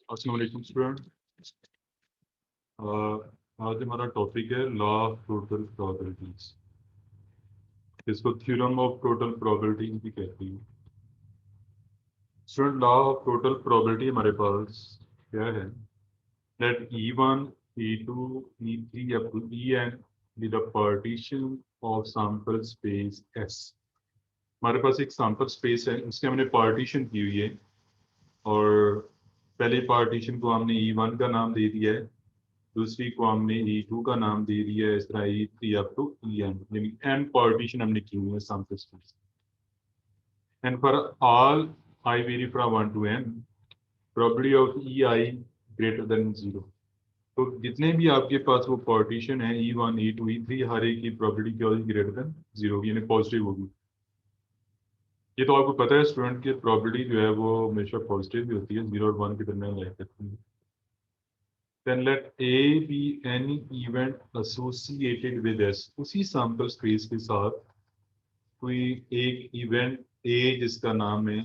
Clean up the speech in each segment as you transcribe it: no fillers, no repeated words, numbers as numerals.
अस्सलाम वालेकुम स्टूडेंट। आज हमारा टॉपिक है लॉ ऑफ टोटल प्रोबेबिलिटीज। इसको थ्योरम ऑफ टोटल प्रोबेबिलिटी भी कहती है। Student, law of total probability हमारे पास क्या है? Let E1, E2, E3 up to En with a partition of sample space S। हमारे पास एक सैंपल स्पेस है, उसके हमने पार्टीशन की हुई है। और पहले पार्टीशन को हमने E1 का नाम दे दिया है, दूसरी को हमने E2 का नाम दे दिया है, इस तरह E3 अप टू En, यानी n पार्टीशन हमने की हुई है sample space. And for all I very from 1 to n, probability of EI greater than 0। तो जितने भी आपके पास वो पार्टीशन है E1, E2, E3, हर एक की प्रोबेबिलिटी क्या होगी? ग्रेटर देन 0 होगी, यानी पॉजिटिव होगी। ये तो आपको पता है स्टूडेंट की प्रोबेबिलिटी जो है वो हमेशा पॉजिटिव भी होती है, 0 और 1 के दरमियान लाई करती है। Then let A be any event associated with S। उसी सैंपल स्पेस के साथ कोई एक इवेंट A जिसका नाम है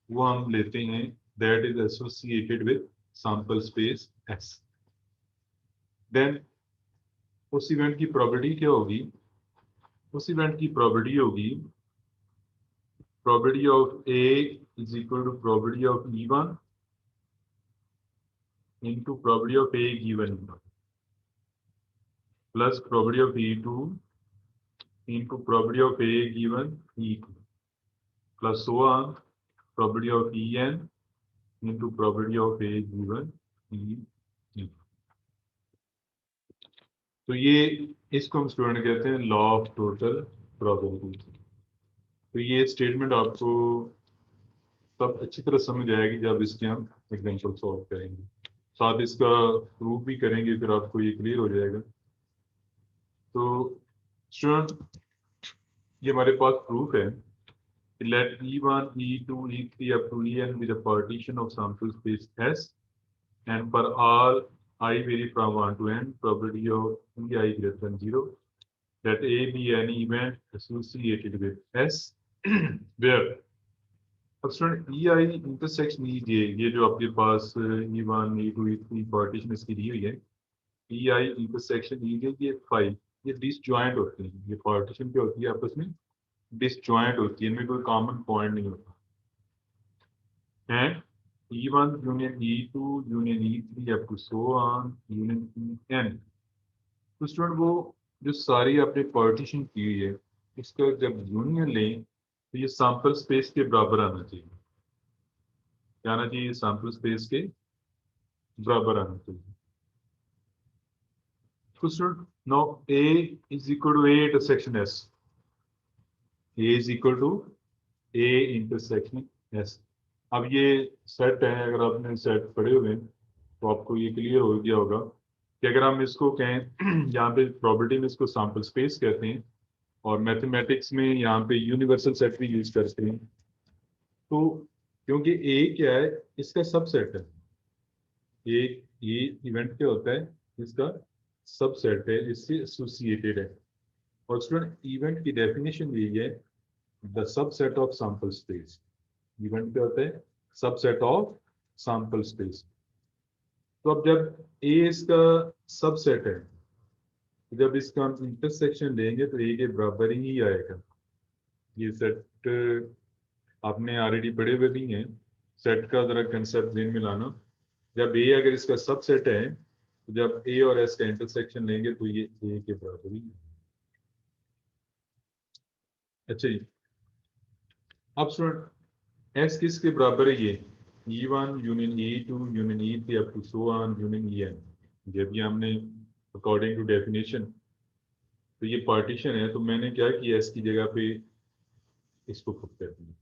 वो हम लेते हैं, that is associated with sample space S। Then उस इवेंट की प्रोबेबिलिटी क्या होगी? उस इवेंट की प्रोबेबिलिटी होगी probability of A is equal to probability of E1 into probability of A given plus probability of E2 into probability of A given E2 plus so on probability of En into probability of A given E। तो ये इसको हम student कहते हैं law of total probability. तो ये statement आपको तब अच्छी तरह समझ आएगी जब इसके हम एग्जांपल सॉल्व करेंगे, साथ इसका प्रूफ भी करेंगे, फिर आपको ये क्लियर हो जाएगा। तो स्टूडेंट, ये हमारे पास प्रूफ है। Let E1, E2, E3 up to En with a partition of sample space S, and for all I vary from 1 to n, probability of EI greater than 0, that A be an event associated with S, where अब student ई आई intersection लीजिए, ये जो आपके पास E1, E2, E3 partition इसकी दी हुई है, ई आई intersection लीजिए, ये 5 ये डिसजॉइंट होते हैं। ये पार्टीशन क्या होती है? आपस में डिसजॉइंट होती है, इनमें कोई कॉमन पॉइंट नहीं होता है। E1 union E2 union E3 up to so on union En। तो स्टूडेंट, वो जो सारी आपने पार्टीशन की हुई है, इसका जब यूनियन लें तो ये सैंपल स्पेस के बराबर आना चाहिए। क्या आना चाहिए? सैंपल स्पेस के बराबर आना चाहिए। तो student, now A is equal to A intersection S। A is equal to A intersection S। अब ये सेट है, अगर आपने सेट पढ़े हुए हैं तो आपको ये क्लियर हो गया होगा कि अगर हम इसको कहें यहाँ पे प्रोबेबिलिटी में इसको सैंपल स्पेस कहते हैं, और मैथमेटिक्स में यहाँ पे यूनिवर्सल सेट भी यूज करते हैं। तो क्योंकि ए क्या है? इसका सबसेट है। एक ये इवेंट क्या होता है? इसका सबसेट है, इससे एसोसिएटेड है। और स्टूडेंट, इवेंट की डेफिनेशन यही है, the subset of sample space. Event क्या होता है? Subset of sample space. तो अब जब ए इसका सबसेट है, जब इसका हम इंटरसेक्शन लेंगे तो ए के बराबर ही आएगा। ये सेट आपने ऑलरेडी पढ़े हुए भी हैं, सेट का जरा कंसेप्ट ध्यान में लाना। जब ए अगर इसका सबसेट है तो जब ए और एस का इंटरसेक्शन लेंगे तो ये ए के बराबर ही है। अच्छा जी, अब स्टूडेंट एस किसके बराबर है? ये E1 union E2 union E3 up to so on union En। ये भी हमने अकॉर्डिंग टू डेफिनेशन, तो ये पार्टीशन है, तो मैंने क्या किया, एस की जगह पे इसको पुट कर दिया।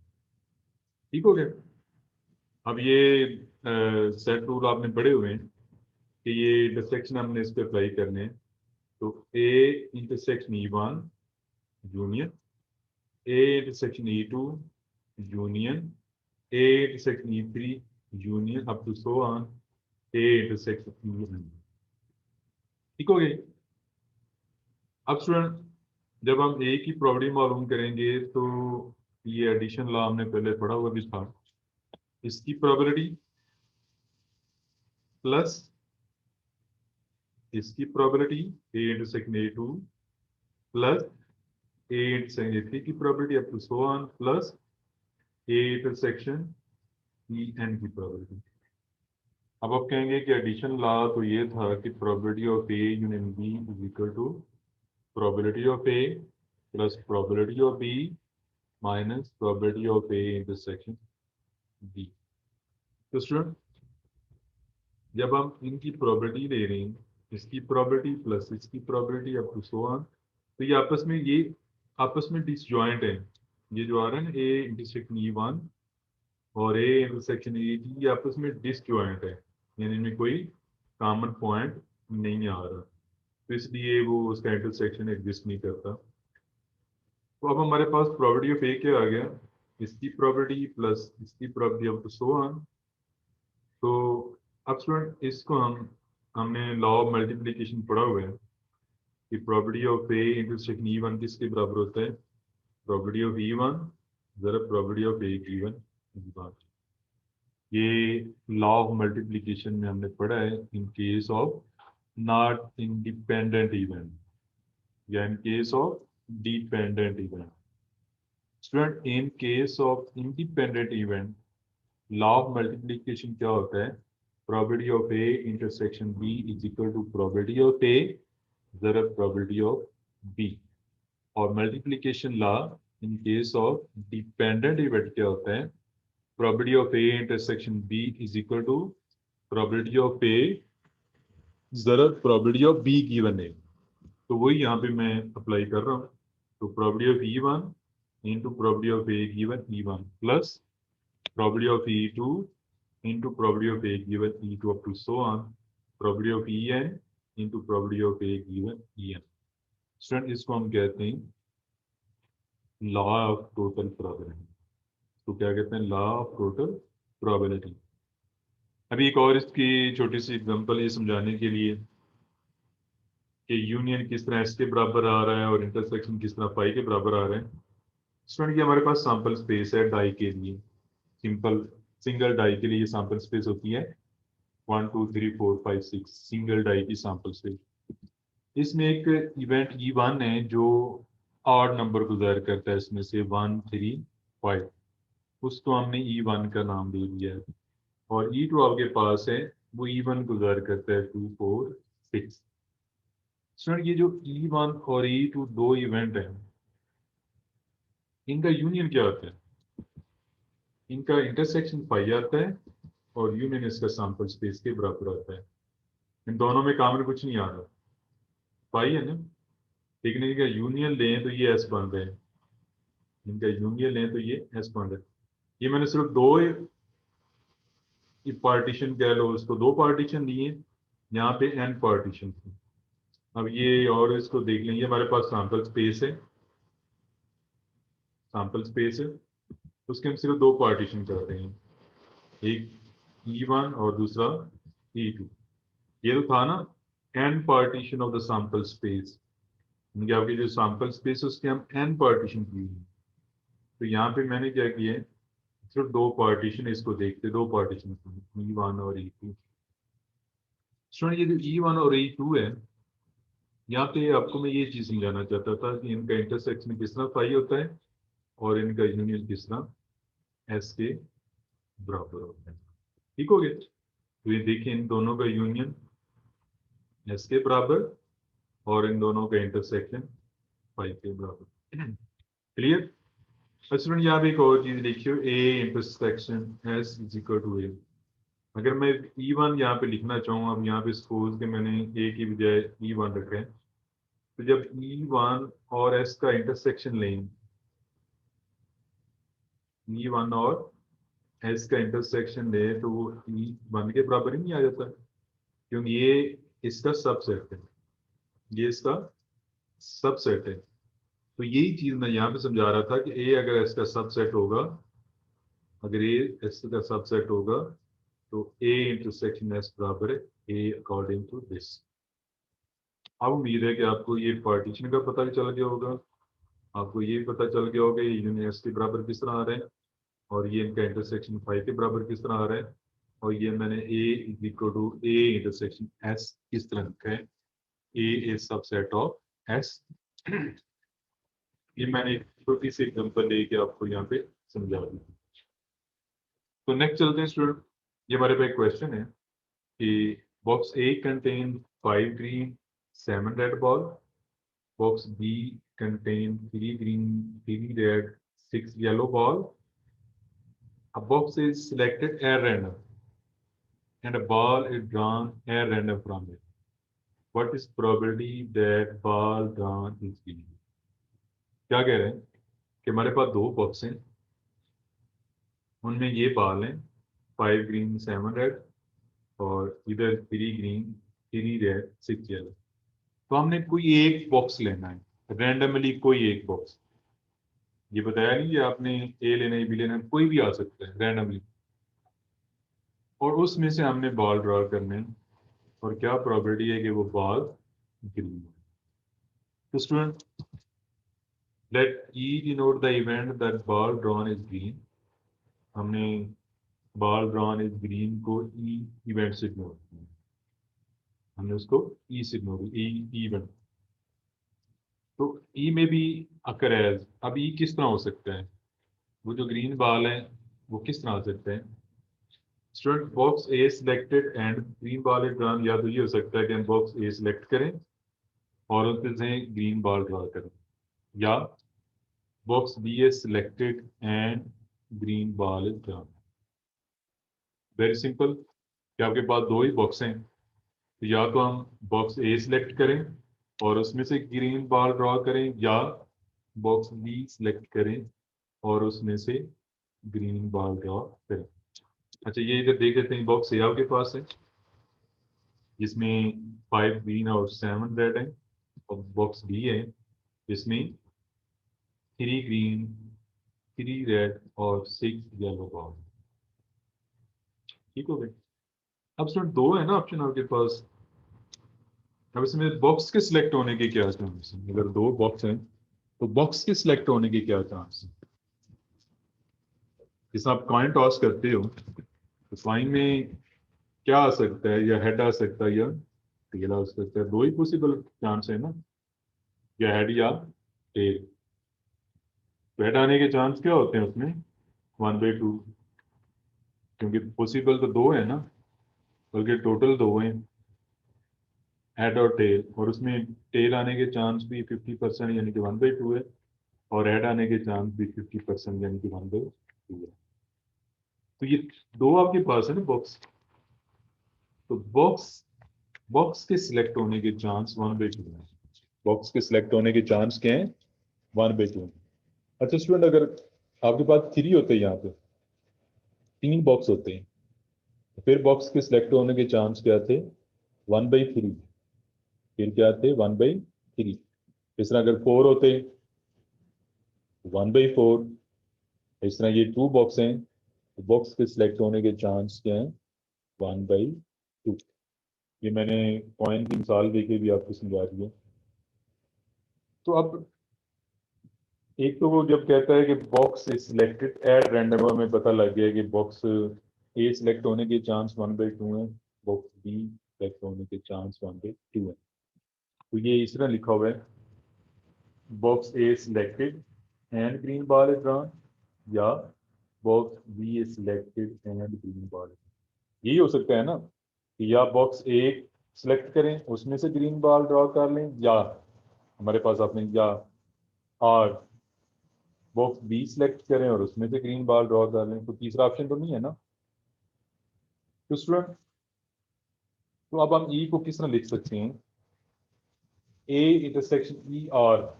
ठीक हो गया। अब ये सेट रूल आपने पढ़े हुए हैं कि ये इंटरसेक्शन हमने इस पे अप्लाई करने हैं। तो A intersection E1 union A intersection E2 union A intersection E3 union up to so on A intersection E। ठीक हो गई। अब स्टूडेंट, जब हम ए की प्रॉपर्टी मालूम करेंगे तो ये एडिशन लॉ हमने पहले पढ़ा हुआ भी था, इसकी प्रोबेबिलिटी प्लस इसकी probability A intersection A2 plus A intersection A3 की probability up to so on plus A intersection EN की प्रोबेबिलिटी। अब आप कहेंगे कि एडिशन लॉ तो ये था कि probability of A union B is equal to probability of A plus probability of B minus probability of A intersection B. तो स्टूडेंट जब हम इनकी प्रोबेबिलिटी ले रहे हैं, इसकी प्रोबेबिलिटी प्लस इसकी probability up to so on, तो ये आपस में डिसजॉइंट है। ये जो आ रहा है ना ए इंटरसेक्शन E1 और ए इंटरसेक्शन E2, ये आपस में डिसजॉइंट है, यानी इनमें कोई कॉमन पॉइंट नहीं आ रहा, तो इसलिए वो उसका इंटरसेक्शन एग्जिस्ट नहीं करता। तो अब हमारे पास प्रोबेबिलिटी ऑफ ए क्या आ गया, इसकी प्रोबेबिलिटी प्लस इसकी प्रोबेबिलिटी ऑफ सो ऑन। तो अब स्टूडेंट इसको हमने लॉ ऑफ मल्टीप्लिकेशन पढ़ा हुआ है कि probability of A intersection E1 किसके बराबर होता है, प्रोबेबिलिटी ऑफ E1 जरा प्रोबेबिलिटी ऑफ ए गिवन। ये लॉ ऑफ मल्टीप्लिकेशन में हमने पढ़ा है in case of not independent event या in case of dependent event. Student in case of independent event law of multiplication क्या होता है, probability of A intersection B is equal to probability of A जरा probability of B. और multiplication law in case of dependent event क्या होता है, probability of A intersection B is equal to probability of A जरा probability of be given है। तो वही यहाँ पे मैं अप्लाई कर रहा हूँ। तो probability of E1 into probability of A given E1 plus probability of E2 into probability of A given E2 up to so on probability of EN into probability of A given EN। Student इसको हम कहते हैं law of total probability. तो क्या कहते हैं, law of total probability. अभी एक और इसकी छोटी सी एग्जांपल ये समझाने के लिए कि यूनियन किस तरह एस के बराबर आ रहा है और इंटरसेक्शन किस तरह पाई के बराबर आ रहा है। स्टूडेंट ये हमारे पास सैंपल स्पेस है डाई के लिए, सिंगल डाई के लिए ये सैंपल स्पेस होती है 1 2 3 4 5 6 सिंगल डाई की सैंपल स्पेस। इसमें एक इवेंट E1 है जो ऑड नंबर को ज़ाहिर करता है, इसमें से 1 3 5, उसको हमने E1 का नाम दे दिया है। और E2 आपके पास है, वो E1 को ज़ाहिर करता है 2 4 6। सर ये जो E1 और E2 दो इवेंट हैं, इनका यूनियन क्या होता है, इनका इंटरसेक्शन पाई आता है और यूनियन इसका सैंपल स्पेस के बराबर होता है। इन दोनों में कॉमन कुछ नहीं आ रहा, पाई है ना। लेकिन इनका यूनियन लें तो ये एस बन रहे हैं, इनका यूनियन लें तो ये एस बन रहे हैं। ये मैंने सिर्फ दो पार्टीशन कह लो, उसको दो पार्टीशन लिए, यहाँ पे एन पार्टीशन थी। अब ये और इसको देख लेंगे, हमारे पास सैंपल स्पेस है, सैंपल स्पेस है, उसके हम सिर्फ दो पार्टीशन कर रहे हैं, एक E1 और दूसरा E2। ये तो था ना an partition of the sample space, यानी कि आपकी जो सैंपल स्पेस है उसके हम एन पार्टीशन किए हैं। तो यहाँ पे मैंने क्या किया है, सिर्फ दो पार्टीशन इसको देखते, दो पार्टीशन E1 और E2। स्टूडेंट ये जो E1 और E2 है, यहाँ पे आपको मैं ये चीज समझाना चाहता था कि इनका इंटरसेक्शन किस तरह पाई होता है और इनका यूनियन किस तरह एस के बराबर होता है। ठीक हो गया। तो ये देखिए इन दोनों का यूनियन एस के बराबर और इन दोनों का इंटरसेक्शन पाई के बराबर। क्लियर। स्टूडेंट यहाँ पे एक और चीज लिखियो, A intersection S is equal to A. अगर मैं E1 यहाँ पे लिखना चाहूँ, अब यहाँ पे सपोज कि मैंने ए की बजाय E1 रखा है, तो जब E1 और S का इंटरसेक्शन लें, E1 और S का इंटरसेक्शन ले तो वो E1 के बराबर ही नहीं आ जाता, क्योंकि ये इसका सबसेट है, ये इसका सबसेट है। तो यही चीज मैं यहाँ पे समझा रहा था कि ए अगर S का सबसेट होगा, अगर ए S का सबसेट होगा तो ए इंटरसेक्शन S बराबर है ए अकॉर्डिंग टू दिस। अब उम्मीद है कि आपको ये पार्टीशन का पता भी चल गया होगा, आपको ये पता चल गया होगा ये यूनियन एस के बराबर किस तरह आ रहे हैं और ये इनका इंटरसेक्शन 5 के बराबर किस तरह आ रहा है। और ये मैंने A is equal to A intersection S किस तरह रखा है, A is subset of S। ये मैंने एक छोटी सी एग्जांपल लेके आपको यहाँ पे समझा दी। तो नेक्स्ट चलते हैं स्टूडेंट, ये हमारे पास क्वेश्चन है कि box A contain 5 green 7 red ball, box B contain 3 green 3 red 6 yellow ball, a box is selected at random and a ball is drawn at random from it. What is probability that ball drawn is green? क्या कह रहे हैं कि हमारे पास दो box हैं, उनमें ये बॉल हैं 5 ग्रीन 7 रेड और इधर 3 ग्रीन 3 रेड 6 येलो। तो हमने कोई एक बॉक्स लेना है, रैंडमली कोई एक बॉक्स। ये बताया नहीं कि आपने ए लेना है बी लेना है, कोई भी आ सकता है रैंडमली, और उसमें से हमने बॉल ड्रॉ करने हैं और क्या प्रोबेबिलिटी है कि वो बॉल ग्रीन है। तो student let E denote the event that ball drawn is green. हमने बॉल ड्रॉन इज ग्रीन को ई इवेंट से इग्नोर किया, हमने उसको ई से इग्नोर किया, ई इवेंट। तो ई में भी अकर एज, अब ई किस तरह हो सकता है, वो जो ग्रीन बॉल है वो किस तरह हो सकता है। Student box A selected and green ball is drawn, या तो ये हो सकता है कि हम बॉक्स ए सिलेक्ट करें और उसमें से ग्रीन बॉल ड्रॉ करें, या box B is selected and green ball is drawn. Very simple कि आपके पास दो ही बॉक्स हैं, तो या तो हम बॉक्स ए सिलेक्ट करें और उसमें से ग्रीन बॉल ड्रॉ करें, या बॉक्स बी सिलेक्ट करें और उसमें से ग्रीन बॉल ड्रॉ करें। अच्छा ये इधर देख लेते हैं, बॉक्स ए आपके पास है जिसमें 5 ग्रीन और 7 रेड है, और बॉक्स बी है जिसमें 3 ग्रीन 3 रेड और 6 येलो बॉल। ठीक हो गई। अब स्टूडेंट दो है ना ऑप्शन आपके पास, अब इसमें बॉक्स के सिलेक्ट होने के क्या चांस है, अगर दो बॉक्स हैं तो बॉक्स के सिलेक्ट होने के क्या चांस है। जैसे आप कॉइन टॉस करते हो तो कॉइन में क्या आ सकता है, या हेड आ सकता है या टेल आ सकता है, दो ही पॉसिबल चांस है ना, या हेड या टेल। तो हेड आने के चांस क्या होते हैं उसमें 1/2, क्योंकि पॉसिबल तो दो है ना, बल्कि टोटल दो हैं हेड और टेल, और उसमें टेल आने के चांस भी 50% यानी कि 1/2 है, और हेड आने के चांस भी 50% यानी कि 1/2 है। तो ये दो आपके पास है ना बॉक्स, तो बॉक्स बॉक्स के सिलेक्ट होने के चांस 1/2 है, बॉक्स के सिलेक्ट होने के चांस क्या है 1/2। अच्छा स्टूडेंट अगर आपके पास 3 होते हैं, यहाँ पे 3 बॉक्स होते हैं, तो फिर बॉक्स के सिलेक्ट होने के चांस क्या थे 1/3, फिर क्या थे 1/3। इस तरह अगर 4 होते 1/4, इस तरह ये 2 बॉक्स हैं तो बॉक्स के सिलेक्ट होने के चांस क्या है 1/2। ये मैंने कॉइन की मिसाल देके भी आपको समझा दिया। तो अब एक तो वो जब कहता है कि box is selected at random, हमें पता लग गया कि बॉक्स ए सिलेक्ट होने के चांस 1/2 है, बॉक्स बी सिलेक्ट होने के चांस 1/2 है। तो ये इस तरह लिखा हुआ है box A selected and green ball is drawn, या box B is selected and green ball. यही हो सकता है ना कि या बॉक्स ए सिलेक्ट करें उसमें से ग्रीन बॉल ड्रॉ कर लें, या हमारे पास आपने या और बॉक्स बी सिलेक्ट करें और उसमें से ग्रीन बॉल ड्रॉ कर लें, तो तीसरा ऑप्शन तो नहीं है ना। तो स्टूडेंट तो अब हम ई को किस तरह लिख सकते हैं, ए इंटरसेक्शन ई और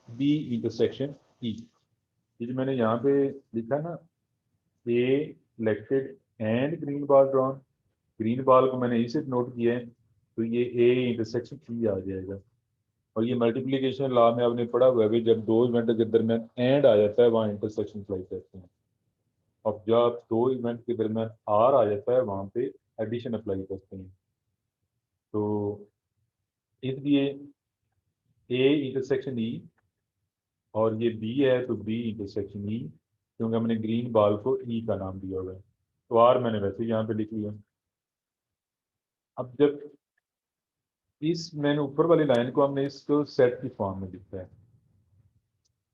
बी इंटरसेक्शन ई। ये जो मैंने यहाँ पे लिखा ना A selected and green ball drawn, green ball को मैंने ई से नोट किया है, तो ये ए इंटरसेक्शन ई आ जाएगा। और ये मल्टीप्लिकेशन लॉ में आपने पढ़ा हुआ है कि जब दो इवेंट के दरमियान एंड आ जाता है वहाँ इंटरसेक्शन अप्लाई करते हैं, और जब दो इवेंट के दरमियान आर आ जाता है वहाँ पे एडिशन अप्लाई करते हैं। तो इसलिए ए इंटरसेक्शन ई और ये बी है तो बी इंटरसेक्शन ई, क्योंकि हमने ग्रीन बॉल को ई का नाम दिया हुआ है। तो आर मैंने वैसे यहाँ पे लिख लिया। अब जब इस मैंने ऊपर वाली लाइन को हमने इसको सेट की फॉर्म में लिखा है,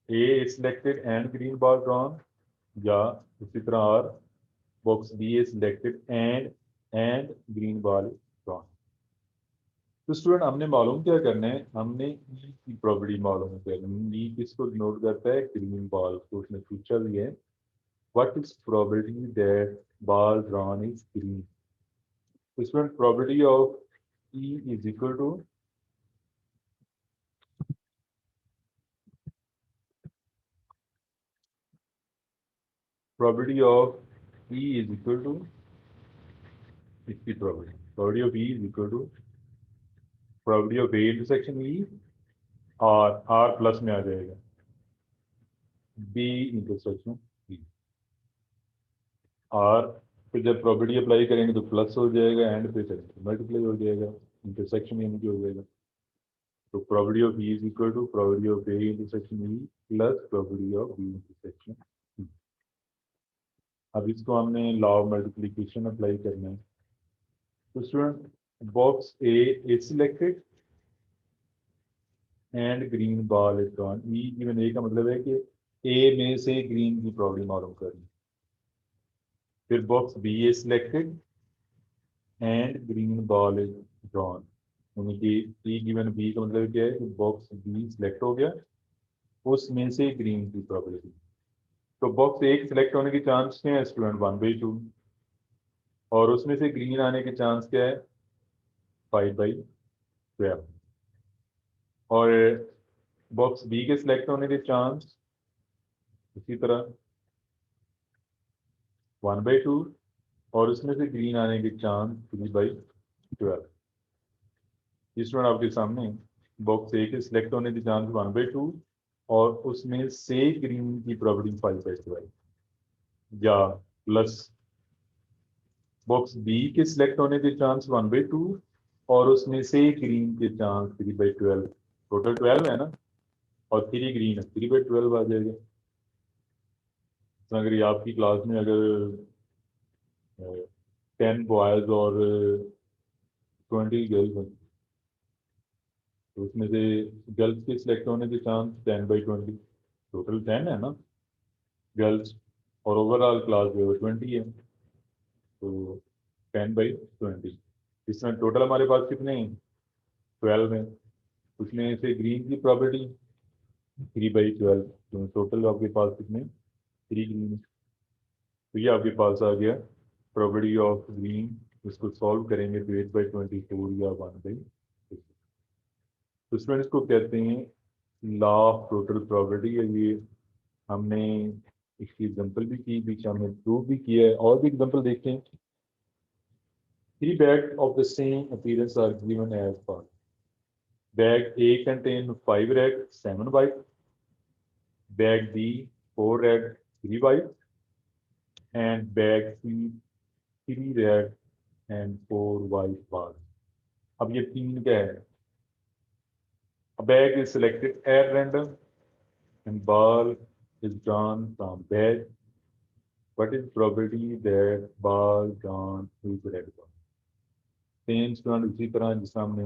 A selected and green ball drawn, या इसी तरह or box B A selected and green ball drawn. तो स्टूडेंट हमने मालूम क्या करना है, हमने ई की प्रॉपर्टी मालूम करनी। ई किसको डिनोट करता है, ग्रीन बॉल को। उसने पूछा भी है what is probability that ball drawn is green. तो student probability of E is equal to probability of E is equal to इसकी probability of E is equal to probability of A intersection E और R plus में आ जाएगा B intersection E। R फिर जब probability apply करेंगे तो plus हो जाएगा, एंड पे करेंगे तो मल्टीप्लाई हो जाएगा, इंटरसेक्शन यानी कि हो जाएगा। तो probability of E is equal to probability of A intersection E plus probability of B intersection E। अब इसको हमने लॉ ऑफ मल्टीप्लिकेशन अप्लाई करना है। तो student box A is selected and green ball is drawn. E given A का मतलब है कि ए में से ग्रीन की प्रॉपर्टी मालूम करनी। फिर box B is selected and green ball is drawn, यानी कि ई गिवन बी का मतलब क्या है कि बॉक्स बी सिलेक्ट हो गया, उसमें से ग्रीन की प्रॉपर्टी। तो बॉक्स ए सिलेक्ट होने की चांस क्या है स्टूडेंट, 1/2, और उसमें से ग्रीन आने के चांस क्या है, 5/12। और बॉक्स बी के सिलेक्ट होने के चांस इसी तरह 1/2, और उसमें से ग्रीन आने के चांस 3/12। स्टूडेंट आपके सामने बॉक्स ए के सिलेक्ट होने के चांस 1/2 और उसमें से ग्रीन की प्रॉपर्टी 5/12, या प्लस बॉक्स बी के सिलेक्ट होने के चांस 1/2 और उसमें से ग्रीन के चांस 3/12। टोटल 12 है ना, और 3 ग्रीन है, 3/12 आ जाएगा। तो अगर ये आपकी क्लास में अगर 10 बॉयज और 20 गर्ल्स हैं, तो उसमें से गर्ल्स के सिलेक्ट होने के चांस 10/20, टोटल 10 है ना गर्ल्स, और ओवरऑल क्लास जो है 20 है, तो 10/20। इसमें टोटल हमारे पास कितने हैं, 12 हैं। उसमें से ग्रीन की प्रॉपर्टी 3/12, तो टोटल आपके पास कितने, 3 ग्रीन। तो ये आपके पास आ गया प्रॉपर्टी ऑफ ग्रीन। इसको सॉल्व करेंगे तो 8/24 या 1/6। तो स्टूडेंट इसको कहते हैं लॉ ऑफ टोटल प्रॉपर्टी है। ये हमने इसकी एग्जांपल भी की, बीच हमने प्रूव भी किया है, और भी एग्जांपल देखते हैं। 3 bags of the same appearance are given as follows. Bag A contain 5 red, 7 white. Bag B 4 red, 3 white, and bag C 3 red and 4 white balls. अब ये तीन क्या है? A bag is selected at random and ball is drawn from bag. What is probability that ball drawn is red ball? Same student उसी तरह जिस हमने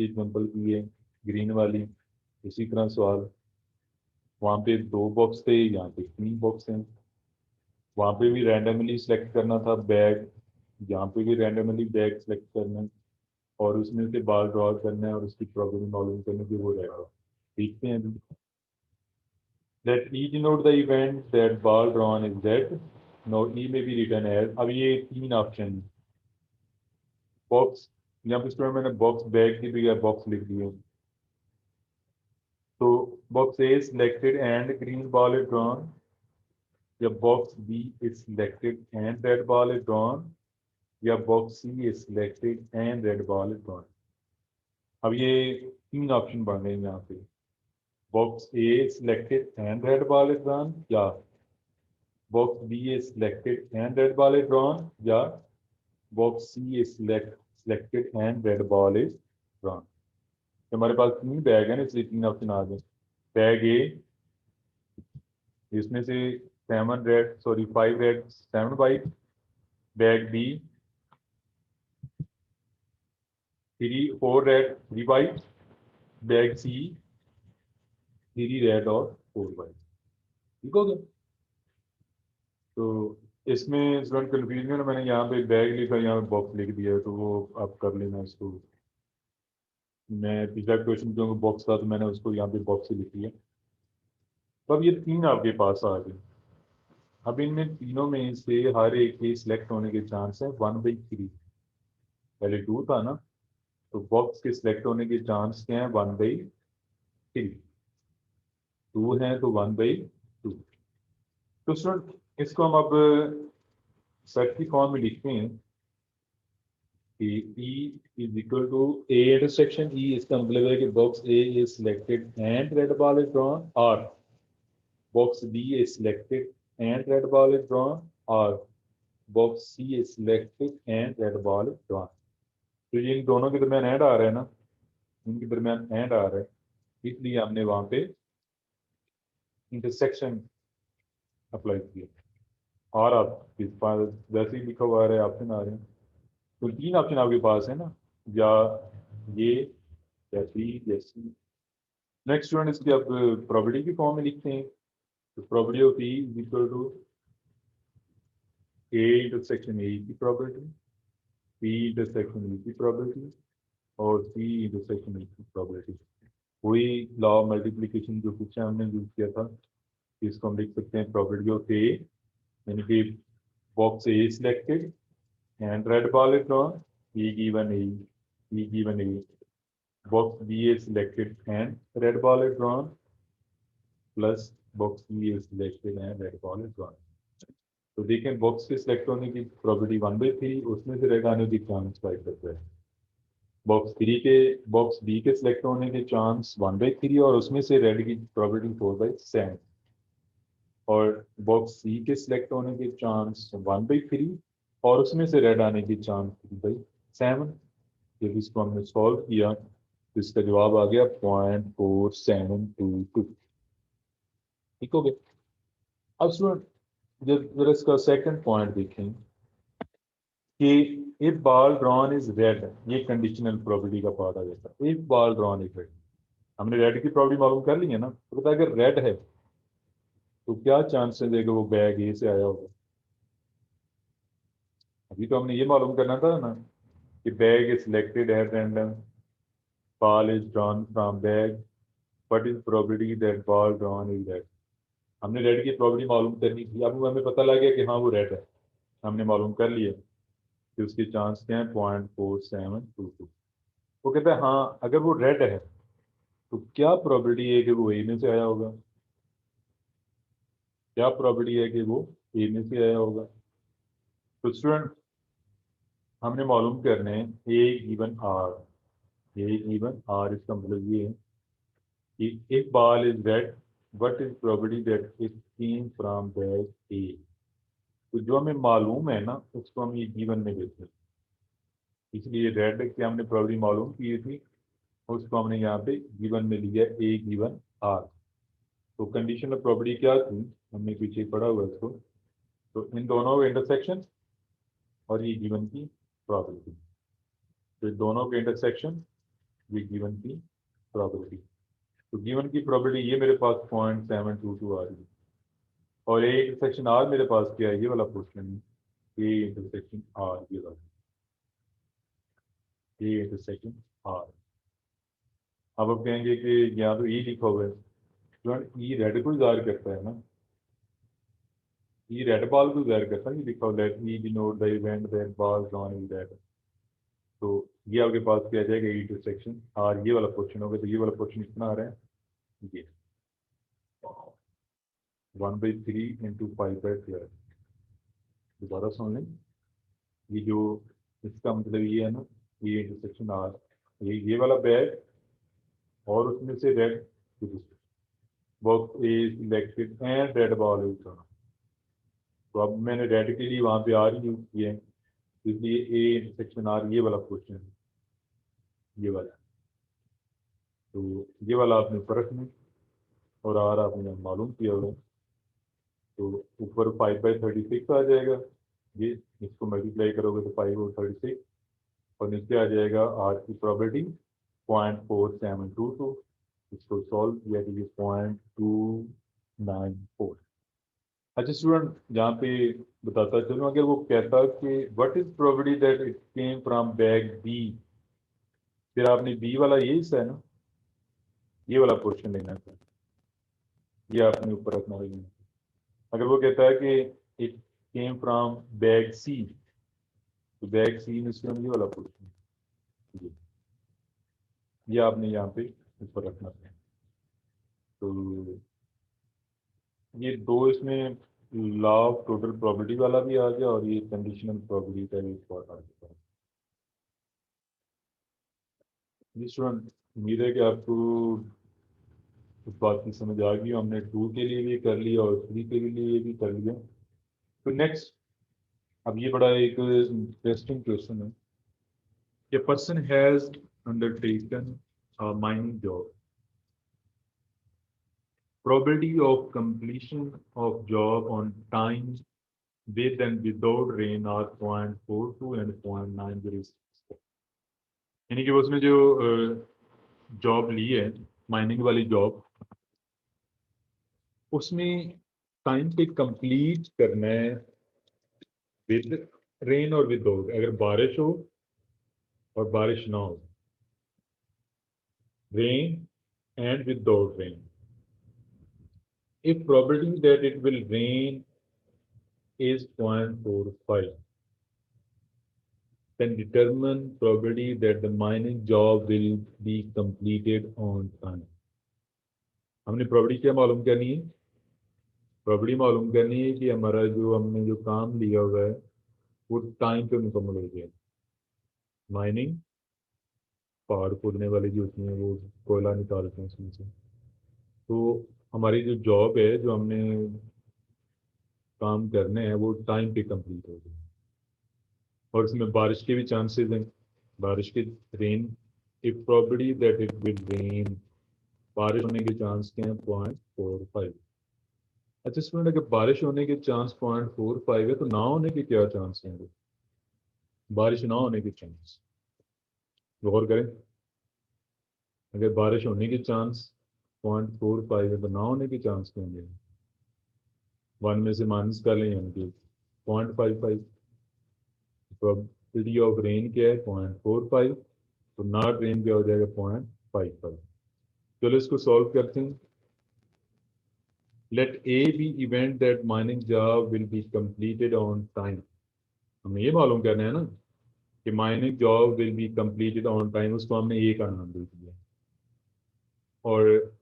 example की है ग्रीन वाली, उसी तरह सवाल। वहाँ पे 2 बॉक्स थे, यहाँ पे 3 बॉक्स हैं। वहाँ पे भी रैंडमली सेलेक्ट करना था बैग, यहाँ पे भी रैंडमली बैग सेलेक्ट करना है, और उसमें से बाल ड्रॉ करना है और उसकी प्रॉब्लम मालूम करने की वो रहेगा। देखते हैं अभी। Let E denote the event that ball drawn is Z. Now E may be written as, अब ये 3 ऑप्शन बॉक्स, यहाँ पे स्टूडेंट मैंने बॉक्स बैग की भी बॉक्स लिख दी है। तो box A selected and green ball is drawn, या box B is selected and red ball is drawn, या box C is selected and red ball is drawn. अब ये 3 ऑप्शन बन रहे हैं यहाँ पे, box A selected and red ball is drawn, या box B is selected and red ball is drawn, या box C is selected and red ball is drawn. हमारे पास 3 बैग है ना, इसलिए 3 ऑप्शन आ गए। बैग ए, इसमें से 5 red 7 white, bag B 4 red 3 white, bag C 3 red और 4 वाइट। ठीक हो गया। तो इसमें स्टूडेंट कन्फ्यूजन है, मैंने यहाँ पे बैग लिखा, यहाँ पे बॉक्स लिख दिया है, तो वो आप कर लेना इसको। मैं पिछला क्वेश्चन क्योंकि बॉक्स था तो मैंने उसको यहाँ पे बॉक्स ही लिख दिया। तो अब ये 3 आपके पास आ गए। अब इनमें तीनों में से हर एक के सिलेक्ट होने के चांस है 1/3। पहले 2 था ना, तो बॉक्स के सिलेक्ट होने के चांस क्या है 1/3। 2 है तो 1/2। तो स्टूडेंट इसको हम अब सेट की फॉर्म में लिखते हैं कि E is equal to A intersection E। इसका मतलब है कि box A is selected and red ball is drawn, और box B is selected and red ball is drawn, और box C is selected and red ball is drawn. तो ये इन दोनों के दरमियान एंड आ रहा है ना, इनके दरमियान एंड आ रहा है, इसलिए हमने वहां पे इंटरसेक्शन अप्लाई किया। और आप इस पास वैसे ही लिखा हुआ आ रहा है, ऑप्शन आ रहे हैं। तो 3 ऑप्शन आपके पास है ना, या ये या बी या सी। नेक्स्ट स्टूडेंट इसकी आप प्रॉपर्टी की फॉर्म में लिखते हैं। तो property of E is equal to A intersection A की प्रॉपर्टी, बी इंटरसेक्शन ई की प्रॉपर्टी, और सी इंटरसेक्शन ई की प्रॉपर्टी। वही लॉ मल्टीप्लीकेशन जो पीछे हमने यूज किया था, इसको हम लिख सकते हैं प्रॉपर्टी ऑफ ए, यानी कि box A selected and red ball is drawn, E given A, box B is selected and red ball is drawn, plus box B is selected and red ball is drawn। तो देखें box के select होने की property 1/3, उसमें से red आने की chance 5% है। बॉक्स बी के सिलेक्ट होने के चांस 1/3, और उसमें से रेड की प्रॉपर्टी 4/7, और बॉक्स सी के सिलेक्ट होने के चांस 1/3, और उसमें से रेड आने की चांस 3/7। जब इसको हमने सॉल्व किया तो इसका जवाब आ गया 0.4722। ठीक हो गया। अब स्टूडेंट जब जरा इसका सेकंड पॉइंट देखें कि if ball drawn is red, ये कंडीशनल प्रॉपर्टी का पार्ट आ जाता है। If ball drawn is red, हमने रेड की प्रॉपर्टी मालूम कर ली है ना, तो पता अगर रेड है तो क्या चांसेस है कि वो बैग ए से आया होगा। अभी तो हमने ये मालूम करना था ना कि bag is selected at random, ball is drawn from bag, what is probability that ball drawn is red। हमने रेड की प्रॉपर्टी मालूम करनी थी, अब हमें पता लग गया कि हाँ वो रेड है, हमने मालूम कर लिया कि उसके चांस क्या है 0.4722। वो कहता है हाँ अगर वो रेड है तो क्या प्रॉपर्टी है कि वो ए में से आया होगा, क्या प्रॉपर्टी है कि वो ए में से आया होगा। तो स्टूडेंट हमने मालूम करने A given R. A given R इसका मतलब ये है कि if ball is red, what is probability that it came from bag A। तो जो हमें मालूम है ना उसको हम ये गिवन में देते हैं, इसलिए रेड की हमने प्रॉपर्टी मालूम की थी, उसको हमने यहाँ पे गिवन में लिया ए गिवन आर। तो कंडीशन ऑफ प्रॉपर्टी क्या थी, हमने पीछे पढ़ा हुआ इसको। तो इन दोनों का इंटरसेक्शन और ये गिवन की प्रॉपर्टी, तो दोनों के इंटरसेक्शन ये गिवन की प्रॉपर्टी। तो गिवन की प्रॉपर्टी ये मेरे पास 0.722 आ रही है, और ए इंटरसेक्शन आर मेरे पास क्या है, ये वाला क्वेश्चन है। ए इंटरसेक्शन आर, ये वाला ए इंटरसेक्शन आर। अब आप कहेंगे कि यहाँ तो ई लिखा हुआ है, तो ई रेड को जाहिर करता है ना, ई रेड बॉल को जाहिर करता है, ये लिखा हुआ let E denote the event that ball on is red. तो ये आपके पास क्या आ जाएगा, ई इंटरसेक्शन आर, ये वाला क्वेश्चन होगा। तो ये वाला क्वेश्चन कितना आ रहा है, ये 1/3 इंटू 5/12। दोबारा सुन लें, ये जो इसका मतलब ये है ना, ये इंटरसेक्शन आर, ये वाला बैग, और उसमें से red box A selected and red ball is drawn. तो अब मैंने रेड के लिए वहाँ पे आर यूज किया है, इसलिए ए इंटरसेक्शन आर ये वाला क्वेश्चन है, ये वाला। तो ये वाला आपने परख में, और आर आपने मालूम किया हुआ है। तो ऊपर 5/36 आ जाएगा, ये इसको मल्टीप्लाई करोगे तो 5 और 36 और नीचे आ जाएगा आर की प्रॉपर्टी 0.4722। इसको सॉल्व किया तो ये 0.294। अच्छा स्टूडेंट, यहाँ पे बताता चलो, अगर वो कहता कि what is probability that it came from bag B, फिर आपने बी वाला ये हिस्सा है ना, ये वाला क्वेश्चन लेना था, ये आपने ऊपर रखना है। अगर वो कहता है कि इट केम फ्रॉम बैग सी, तो बैग सी में से हम ये वाला क्वेश्चन, ये आपने यहाँ पे ऊपर रखना है। तो ये दो इसमें लॉ ऑफ टोटल प्रोबेबिलिटी वाला भी आ गया और ये कंडीशनल प्रोबेबिलिटी का भी पार्ट आ गया। जी स्टूडेंट, उम्मीद है कि आपको उस बात की समझ आ गई। हमने 2 के लिए भी कर लिया और 3 के लिए भी कर लिया। तो नेक्स्ट, अब ये बड़ा एक इंटरेस्टिंग क्वेश्चन है कि person has undertaken a mining job, probability of completion of job on time with and without rain are 0.42 and 0.906। यानी कि उसने जो जॉब ली है, माइनिंग वाली जॉब, उसमें टाइम पे कंप्लीट करना है विद रेन और विदाउट। अगर बारिश हो और बारिश ना हो, rain and without rain, if probability that it will rain is 0.45, then determine probability that the mining job will be completed on time। हमने probability क्या मालूम करनी है? probability मालूम करनी है कि हमारा जो हमने जो काम लिया हुआ है वो टाइम पे मुकम्मल हो गया। माइनिंग, पहाड़ खोदने वाली जो होती हैं वो कोयला निकालते हैं उसमें से, तो हमारी जो जॉब है, जो हमने काम करने हैं, वो टाइम पे कंप्लीट हो गए। और इसमें बारिश के भी चांसेस हैं, बारिश के, rain, if probability that it will rain, बारिश होने के चांस क्या हैं? 0.45। अच्छा स्टूडेंट, अगर बारिश होने के चांस 0.45 है तो ना होने के क्या चांस हैं? बारिश ना होने के चांस, गौर करें। अगर बारिश होने के चांस 0.45 है तो ना होने के चांस क्या होंगे? 1 में से माइनस कर लें, यानी कि 0.55। प्रोबेबिलिटी ऑफ रेन क्या है? 0.45। तो नॉट रेन क्या हो जाएगा? 0.55। चलो इसको सॉल्व करते हैं। Let A be event that mining job will be completed on time. हमें ये मालूम करना है ना कि mining job will be completed on time, उसको हमने ए का नाम दे दिया, और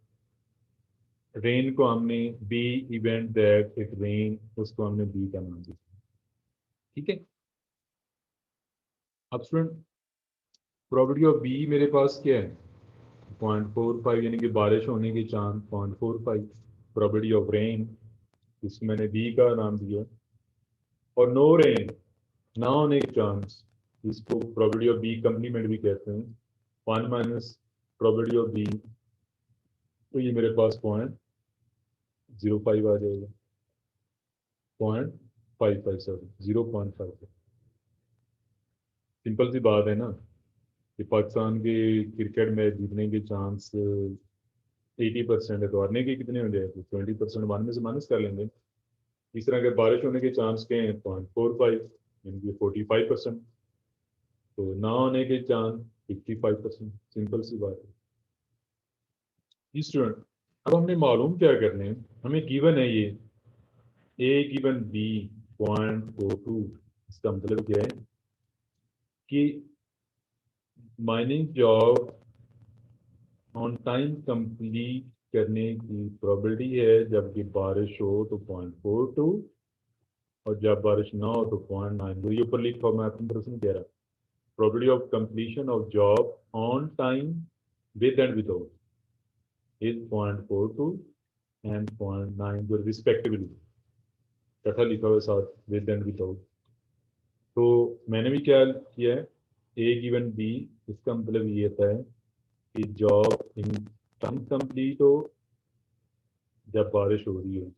रेन को हमने B event that it rain, उसको हमने बी का नाम दिया। ठीक है। अब स्टूडेंट, प्रोबेबिलिटी ऑफ बी मेरे पास क्या है? 0.45, यानी कि बारिश होने के चांस 0.45। प्रोबेबिलिटी ऑफ रेन, इसमें मैंने बी का नाम दिया, और नो रेन, ना होने के चांस, इसको प्रोबेबिलिटी ऑफ बी कंप्लीमेंट भी कहते हैं, 1 माइनस प्रोबेबिलिटी ऑफ बी, तो ये मेरे पास 0.05 आ जाएगा। 0.55, सॉरी 0.5। सिंपल सी बात है ना कि पाकिस्तान के क्रिकेट मैच जीतने के चांस 80% है, तो हारने के कितने हो जाएंगे? 20%, 1 में से माइनस कर लेंगे। इस तरह अगर बारिश होने के चांस के हैं 0.45, यानी कि 45%, तो ना होने के चांस 55%। सिंपल सी बात है। स्टूडेंट, अब हमने मालूम क्या करने हैं, हमें गिवन है ये ए गिवन बी 0.42। इसका मतलब क्या है कि mining job on time complete करने की प्रोबेबिलिटी है जबकि बारिश हो तो 0.42, और जब बारिश ना हो तो 0.9। ये ऊपर लिखा हुआ मैथमेटिक्स कह रहा है probability of completion of job on time with and without is 0.42 and 0.9, जो रिस्पेक्टिवली कथा लिखा हुआ साथ विद एंड विदाउट। तो मैंने भी क्या किया है, ए गिवन बी, इसका मतलब ये होता है कि जॉब इन टाइम कंप्लीट हो जब बारिश हो रही है।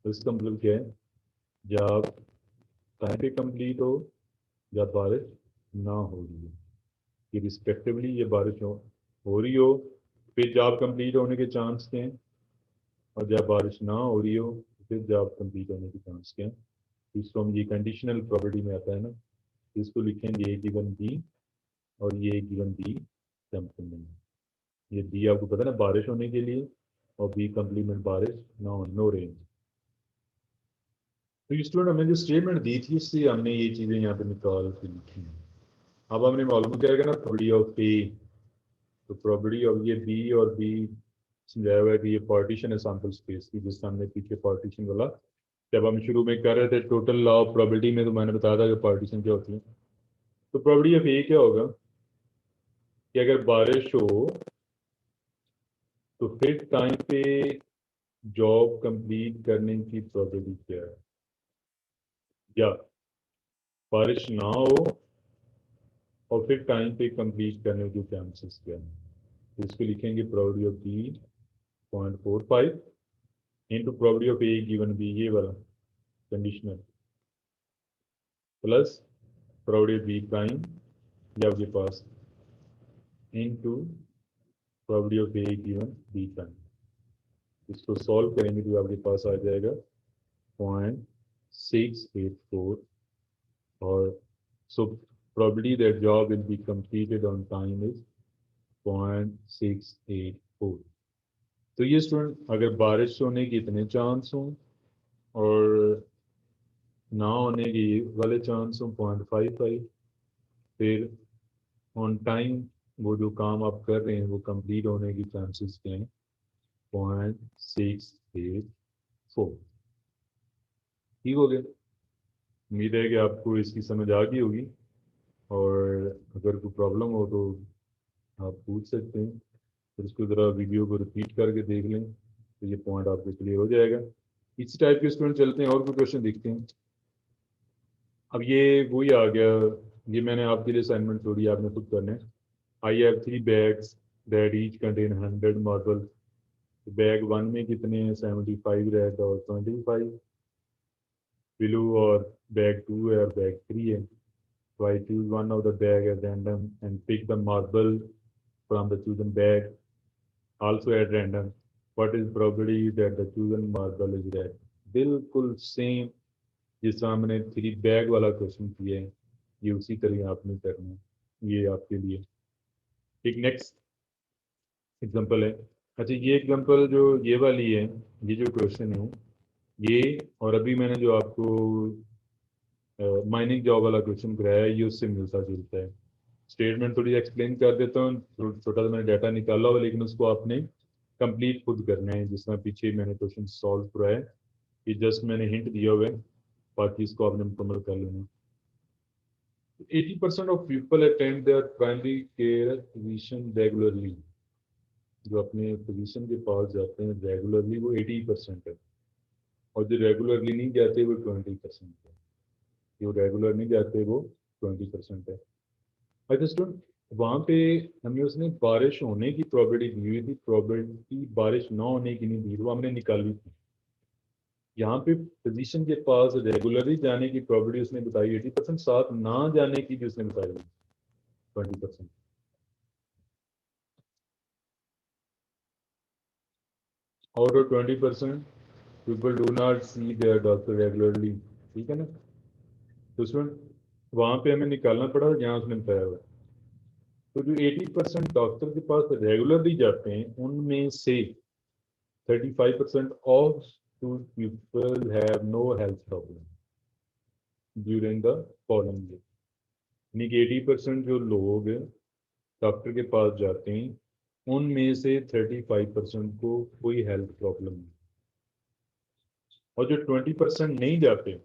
तो इसका मतलब क्या है, जब टाइम पे कंप्लीट हो या बारिश ना हो रही हो, कि रिस्पेक्टिवली ये बारिश हो रही हो फिर जॉब कंप्लीट होने के चांस के हैं, और जब बारिश ना हो रही हो फिर जॉब कंप्लीट होने के चांस के हैं। इसको हम ये कंडीशनल प्रॉपर्टी में आता है ना, इसको लिखेंगे ए गिवन बी और ये गिवन बी कंप्लीमेंट। ये बी आपको पता है ना बारिश होने के लिए, और बी कंप्लीमेंट बारिश ना हो, नो रेन। तो स्टूडेंट हमने जो स्टेटमेंट दी थी इससे हमने ये चीज़ें यहाँ पे निकाल के लिखी हैं। अब हमने मालूम क्या ना प्रोबेबिलिटी ऑफ ए, तो प्रोबेबिलिटी ऑफ ये बी और बी समझाया हुआ है कि ये पार्टीशन है सैम्पल स्पेस की, जिसका हमने पीछे पार्टीशन वाला जब हम शुरू में कर रहे थे टोटल लॉ ऑफ प्रोबेबिलिटी में, तो मैंने बताया था कि पार्टीशन क्या होती है। तो प्रोबेबिलिटी ऑफ ए क्या होगा कि अगर बारिश हो तो फिर टाइम पे जॉब कंप्लीट करने की प्रोबेबिलिटी क्या है, या बारिश ना हो और फिर टाइम पे कंप्लीट करने के चांसेस क्या है। तो इसको लिखेंगे probability of B 0.45 into probability of A given B, ये वाला conditional, plus probability of B prime या आपके पास into probability of A given B prime. इसको सॉल्व करेंगे तो आपके पास आ जाएगा 0.684, और so probability that job will be completed on time is 0.684। तो ये स्टूडेंट अगर बारिश होने के इतने चांस हों और ना होने के वाले चांस हों 0.55, फिर ऑन टाइम वो जो काम आप कर रहे हैं वो कंप्लीट होने की चांसेस क्या हैं 0.684। ठीक हो गया। उम्मीद है कि आपको इसकी समझ आ गई होगी, और अगर कोई प्रॉब्लम हो तो आप पूछ सकते हैं, फिर उसको ज़रा वीडियो को रिपीट करके देख लें तो ये पॉइंट आपको क्लियर हो जाएगा। इसी टाइप के स्टूडेंट चलते हैं और कोई क्वेश्चन देखते हैं। अब ये वही आ गया, ये मैंने आपके लिए असाइनमेंट छोड़ी, आपने खुद करना है। I have 3 bags that each contain 100 marble. Bag 1 में कितने हैं 75 रेड और 25 ब्लू, और बैग 2 है और बैग 3 है। So I choose one of the bag at random and pick the marble from the chosen bag also at random. What is probability that the chosen marble is red? बिल्कुल same जिस तरह हमने 3 bag वाला question किया है, ये उसी तरह आपने करना है, ये आपके लिए। एक नेक्स्ट एग्जांपल है। अच्छा ये एग्जांपल जो ये वाली है, ये जो क्वेश्चन है ये, और अभी मैंने जो आपको माइनिंग जॉब वाला क्वेश्चन कराया है ये उससे मिलता जुलता है। स्टेटमेंट थोड़ी एक्सप्लेन कर देता हूँ, छोटा सा मैंने डाटा निकाला हुआ, लेकिन उसको आपने कंप्लीट खुद करना है, जिस तरह पीछे मैंने क्वेश्चन सॉल्व कराया है, ये जस्ट मैंने हिंट दिया हुआ है, बाकी इसको आपने मुकम्मल कर लेना। 80% of people attend there primary care physician regularly. जो अपने फिजिशियन के पास जाते हैं रेगुलरली वो 80% है, और जो रेगुलरली नहीं जाते वो 20% है। जो रेगुलर नहीं जाते वो 20% है। अच्छा स्टूडेंट वहाँ पे हमें उसने बारिश होने की प्रोबेबिलिटी दी हुई थी, प्रोबेबिलिटी बारिश ना होने की नहीं दी, वो हमने निकाली थी। यहाँ पे फिजिशियन के पास रेगुलरली जाने की प्रोबेबिलिटी उसने बताई 80%, साथ ना जाने की भी उसने बताई 20%। Out of 20% people do not see their doctor regularly. ठीक है ना, तो स्टूडेंट वहाँ पे हमें निकालना पड़ा जहाँ उसने बताया हुआ। तो जो 80% डॉक्टर के पास रेगुलरली जाते हैं उनमें से 35% of people have no health problem during the following year। यानी कि 80% जो लोग डॉक्टर के पास जाते हैं उनमें से 35% को कोई हेल्थ प्रॉब्लम नहीं, और जो 20% नहीं जाते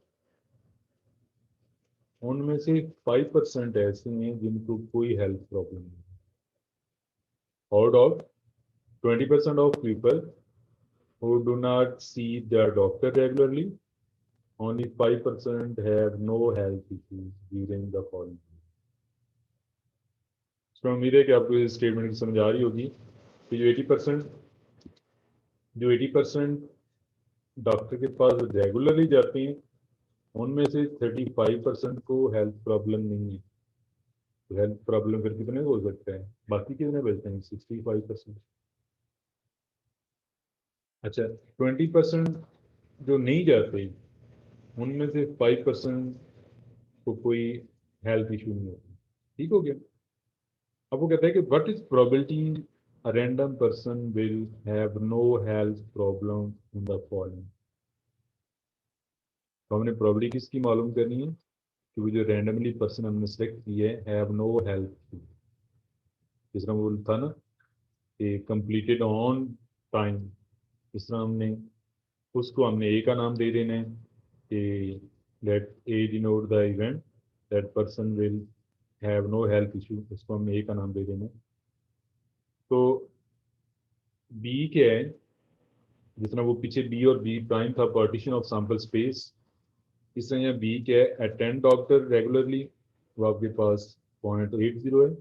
उनमें से 5% ऐसे हैं जिनको कोई हेल्थ प्रॉब्लम नहीं। Out of 20% of people who do not see their doctor regularly, only 5% have no health issues during the following year। तो उम्मीद है कि आपको इस स्टेटमेंट की समझ आ रही होगी कि जो 80% डॉक्टर के पास रेगुलरली जाते हैं उनमें से 35% को हेल्थ प्रॉब्लम नहीं है, तो हेल्थ प्रॉब्लम फिर कितने हो सकते हैं, बाकी कितने बचते हैं? 65%। अच्छा, 20% जो नहीं जाते उनमें से 5% को कोई हेल्थ इशू नहीं होता। ठीक हो गया। अब वो कहता है कि what is probability a random person will have no health problem in the following. तो हमने प्रोबेबिलिटी किसकी मालूम करनी है कि वो जो रैंडमली पर्सन हमने सेलेक्ट किया है हैव नो हेल्थ। जिस तरह वो था ना कि कंप्लीटेड ऑन टाइम, इस तरह हमने उसको हमने ए का नाम दे देना है कि let A denote the event that person will have no health issue, इसको हमने ए का नाम दे देना है। तो बी क्या है, जिस तरह वो पीछे बी और बी प्राइम था पार्टीशन ऑफ सैंपल स्पेस, इस तरह यहाँ बी क्या है, अटेंड डॉक्टर रेगुलरली, वो आपके पास 0.80 है,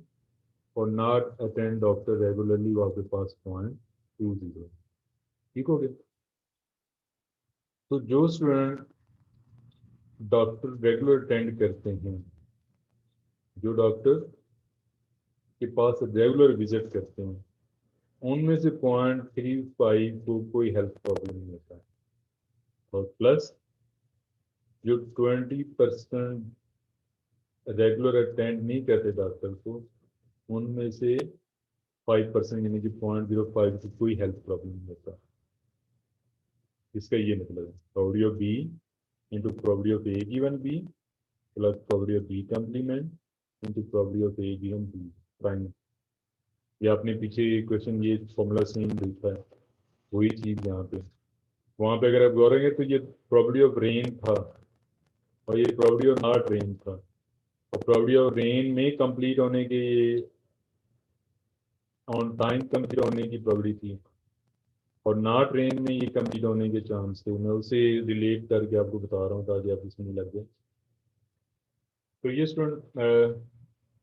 और नॉट अटेंड डॉक्टर रेगुलरली वो आपके पास 0.20 है। ठीक हो गया। तो जो स्टूडेंट डॉक्टर रेगुलर अटेंड करते हैं, जो डॉक्टर के पास रेगुलर विजिट करते हैं, उनमें से 0.35 को कोई हेल्थ प्रॉब्लम नहीं होता है, और प्लस जो 20% रेगुलर अटेंड नहीं करते डॉक्टर को, उनमें से 5% यानी कि 0.05 को कोई हेल्थ प्रॉब्लम नहीं होता। इसका ये मतलब है probability of B into probability of A given B plus probability of B complement into probability of A given B prime. ये आपने पीछे क्वेश्चन ये फॉर्मूला सेम देखा है, वही चीज़ यहाँ पे, वहाँ पे अगर आप गौर करेंगे तो ये प्रोबेबिलिटी ऑफ रेन था और ये प्रोबेबिलिटी ऑफ नॉट रेन था, और प्रोबेबिलिटी ऑफ रेन में कंप्लीट होने के, ऑन टाइम कंप्लीट होने की प्रोबेबिलिटी थी, और नॉट रेन में ये कंप्लीट होने के चांस थे। मैं उसे रिलेट करके आपको बता रहा हूँ ताकि आप इसमें लग जाए। तो ये student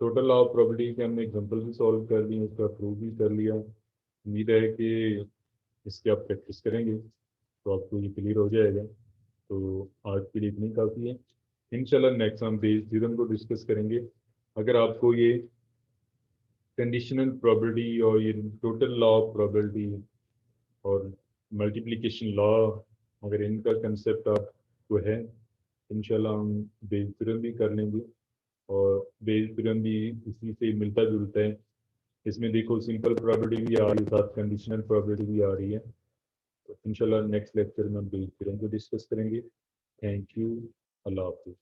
total law of probability के हमने एग्जांपल भी सॉल्व कर लिए, उसका प्रूव भी कर लिया। उम्मीद है कि इसकी आप प्रैक्टिस करेंगे तो आपको ये क्लियर हो जाएगा। तो आज के लिए इतनी काफ़ी है। इंशाल्लाह नेक्स्ट हम बेस थ्योरम को डिस्कस करेंगे। अगर आपको ये कंडीशनल प्रोबेबिलिटी और ये टोटल लॉ ऑफ प्रोबेबिलिटी और मल्टीप्लिकेशन लॉ, अगर इनका कंसेप्ट आपको है, इंशाल्लाह हम बेस थ्योरम भी कर लेंगे, और बेस थ्योरम भी इसी से मिलता जुलता है। इसमें देखो सिंपल प्रोबेबिलिटी भी आ रही है, साथ कंडीशनल प्रोबेबिलिटी भी आ रही है। तो इंशाल्लाह नेक्स्ट लेक्चर में हम बेस थ्योरम को डिस्कस करेंगे। Thank you. अल्लाह हाफिज़।